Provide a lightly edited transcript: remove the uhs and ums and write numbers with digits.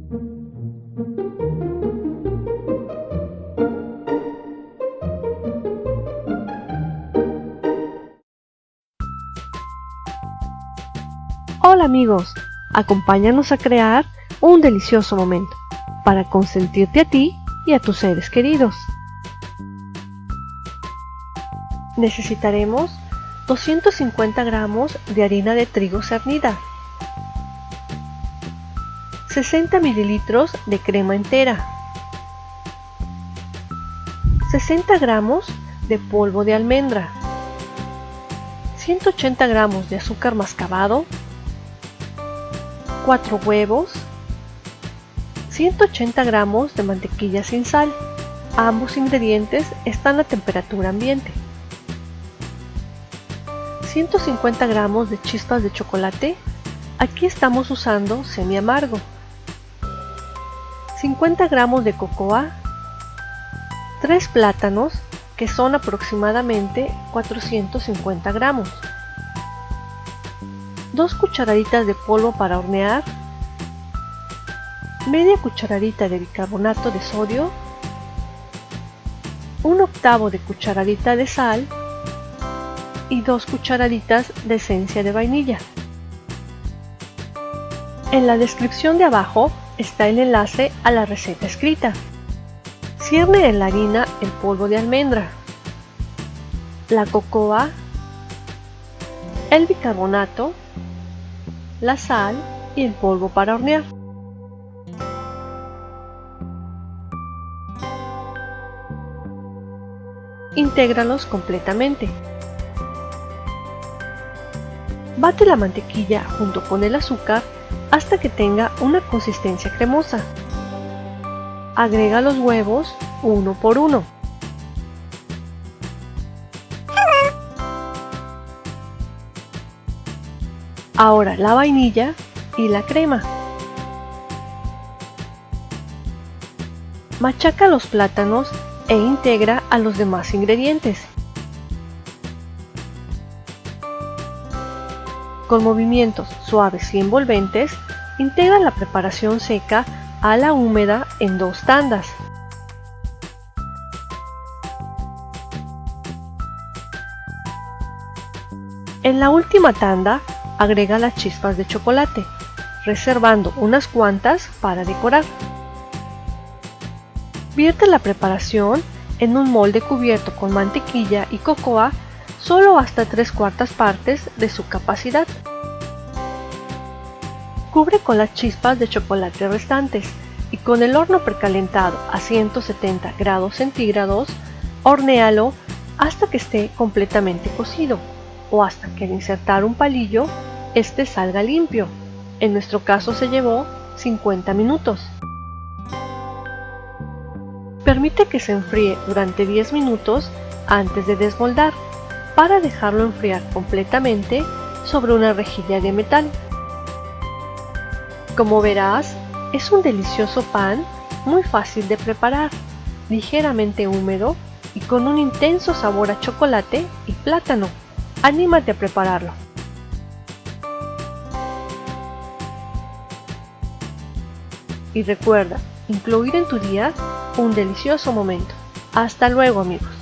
Hola amigos, acompáñanos a crear un delicioso momento para consentirte a ti y a tus seres queridos. Necesitaremos 250 gramos de harina de trigo cernida, 60 mililitros de crema entera, 60 gramos de polvo de almendra, 180 gramos de azúcar mascabado, 4 huevos, 180 gramos de mantequilla sin sal. Ambos ingredientes están a temperatura ambiente. 150 gramos de chispas de chocolate. Aquí estamos usando semi amargo. 50 gramos de cocoa. 3 plátanos, que son aproximadamente 450 gramos. 2 cucharaditas de polvo para hornear, media cucharadita de bicarbonato de sodio, 1/8 de cucharadita de sal y 2 cucharaditas de esencia de vainilla. En la descripción de abajo está el enlace a la receta escrita. Cierne en la harina el polvo de almendra, la cocoa, el bicarbonato, la sal y el polvo para hornear. Intégralos completamente. Bate la mantequilla junto con el azúcar hasta que tenga una consistencia cremosa. Agrega los huevos uno por uno. Ahora la vainilla y la crema. Machaca los plátanos e integra a los demás ingredientes. Con movimientos suaves y envolventes, integra la preparación seca a la húmeda en 2 tandas. En la última tanda, agrega las chispas de chocolate, reservando unas cuantas para decorar. Vierte la preparación en un molde cubierto con mantequilla y cocoa solo hasta 3/4 partes de su capacidad. Cubre con las chispas de chocolate restantes y con el horno precalentado a 170 grados centígrados, hornéalo hasta que esté completamente cocido o hasta que al insertar un palillo este salga limpio. En nuestro caso se llevó 50 minutos. Permite que se enfríe durante 10 minutos antes de desmoldar para dejarlo enfriar completamente sobre una rejilla de metal. Como verás, es un delicioso pan muy fácil de preparar, ligeramente húmedo y con un intenso sabor a chocolate y plátano. ¡Anímate a prepararlo! Y recuerda, incluir en tu día un delicioso momento. Hasta luego amigos.